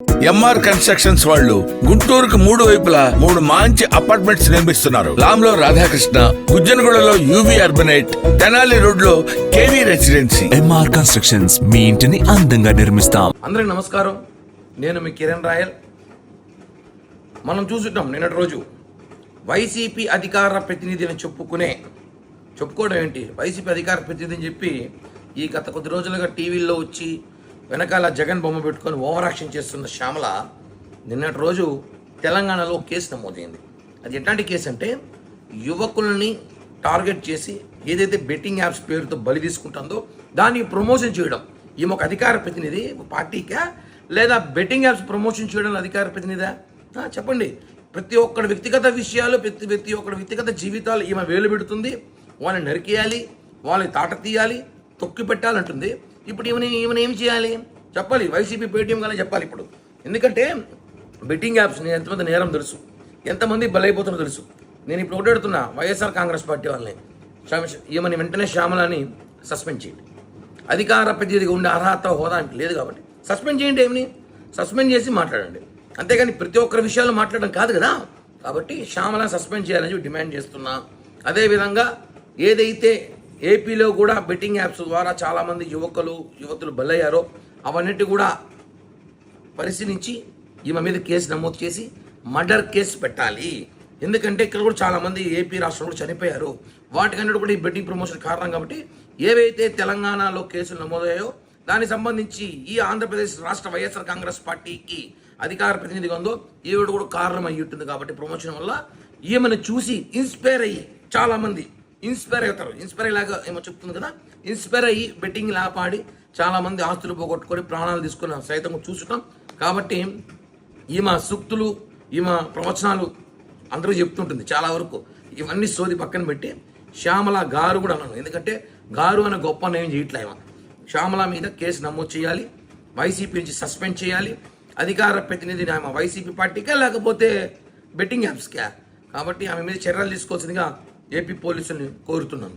MR constructions వాళ్ళు గుంటూరుకు 3 వైపులా 3 మంచి అపార్ట్మెంట్స్ నిర్మిస్తున్నారు. లాంలో రాధాకృష్ణ, గుజ్జనగూడలో యువి అర్బనైట్, తెనాలి రోడ్ లో కేవీ రెసిడెన్సీ. ఎంఆర్ కన్స్ట్రక్షన్స్ మీ ఇంటిని అందంగా నిర్మిస్తాం. అందరికి నమస్కారం. నేను మీ కిరణ్ రాయల్. మనం చూసుంటాం నిన్నటి రోజు వైసీపీ అధికార ప్రతినిధి అని చెప్పుకోవడం ఏంటి, వైసీపీ అధికార ప్రతినిధి అని చెప్పి ఈ గత కొద్ది రోజులుగా టీవీల్లో వచ్చి వెనకాల జగన్ బొమ్మ పెట్టుకొని ఓవర్ యాక్షన్ చేస్తున్న శ్యామల నిన్నటి రోజు తెలంగాణలో కేసు నమోదైంది. అది ఎట్లాంటి కేసు అంటే, యువకుల్ని టార్గెట్ చేసి ఏదైతే బెట్టింగ్ యాప్స్ పేరుతో బలి తీసుకుంటుందో దాన్ని ప్రమోషన్ చేయడం. ఈమె ఒక అధికార ప్రతినిధి పార్టీకా, లేదా బెట్టింగ్ యాప్స్ ప్రమోషన్ చేయడం అధికార ప్రతినిధా? చెప్పండి. ప్రతి ఒక్కడి వ్యక్తిగత విషయాలు, ప్రతి ఒక్కడి వ్యక్తిగత జీవితాలు ఈమె వేలు పెడుతుంది. వాళ్ళని నరికేయాలి, వాళ్ళని తాట తీయాలి, తొక్కి పెట్టాలంటుంది. ఇప్పుడు ఈమెను ఏం చేయాలి చెప్పాలి. వైసీపీ పేటీఎం కానీ చెప్పాలి ఇప్పుడు. ఎందుకంటే బెట్టింగ్ యాప్స్ ఎంతమంది నేరం తెలుసు, ఎంతమంది బలైపోతున్నా తెలుసు. నేను ఇప్పుడు ఒకటి అడుగుతున్నా వైఎస్ఆర్ కాంగ్రెస్ పార్టీ వాళ్ళని, ఈమెని వెంటనే శ్యామలని సస్పెండ్ చేయండి. అధికార ప్రతినిధిగా ఉండే అర్హత హోదా లేదు కాబట్టి సస్పెండ్ చేయండి. ఏమని సస్పెండ్ చేసి మాట్లాడండి. అంతేగాని ప్రతి ఒక్కరి విషయాలు మాట్లాడడం కాదు కదా. కాబట్టి శ్యామల సస్పెండ్ చేయాలని చెప్పి డిమాండ్ చేస్తున్నా. అదేవిధంగా ఏదైతే ఏపీలో కూడా బెట్టింగ్ యాప్స్ ద్వారా చాలామంది యువతులు బలయ్యారో అవన్నిటి కూడా పరిశీలించి ఈమె మీద కేసు నమోదు చేసి మర్డర్ కేసు పెట్టాలి. ఎందుకంటే ఇక్కడ కూడా చాలామంది ఏపీ రాష్ట్రంలో చనిపోయారు. వాటికన్నిటి కూడా ఈ బెట్టింగ్ ప్రమోషన్ కారణం. కాబట్టి ఏవైతే తెలంగాణలో కేసులు నమోదయ్యాయో దానికి సంబంధించి ఈ ఆంధ్రప్రదేశ్ రాష్ట్ర వైఎస్ఆర్ కాంగ్రెస్ పార్టీకి అధికార ప్రతినిధిగా ఉందో ఈవిడ కూడా కారణం అయ్యి ఉంటుంది. కాబట్టి ప్రమోషన్ వల్ల ఈమెను చూసి ఇన్స్పైర్ అయ్యి చాలామంది ఇన్స్పైర్ అవుతారు. ఇన్స్పైర్ అయ్యేలాగా ఏమో చెప్తుంది కదా, ఇన్స్పైర్ అయ్యి బెట్టింగ్ లాపాడి చాలామంది ఆస్తులు పోగొట్టుకొని ప్రాణాలు తీసుకుని సైతం చూసుకుంటాం. కాబట్టి ఈమె సూక్తులు, ఈమె ప్రవచనాలు అందరూ చెప్తుంటుంది చాలా వరకు. ఇవన్నీ సోది పక్కన పెట్టి శ్యామల గారు కూడా అన్నాను. ఎందుకంటే గారు అనే గొప్ప నేను చేయట్లే. శ్యామల మీద కేసు నమోదు చేయాలి, వైసీపీ నుంచి సస్పెండ్ చేయాలి. అధికార ప్రతినిధిని ఆమె వైసీపీ పార్టీకా లేకపోతే బెట్టింగ్ యాప్స్కా? కాబట్టి ఆమె మీద చర్యలు తీసుకోవాల్సిందిగా ఏపీ పోలీసుల్ని కోరుతున్నాను.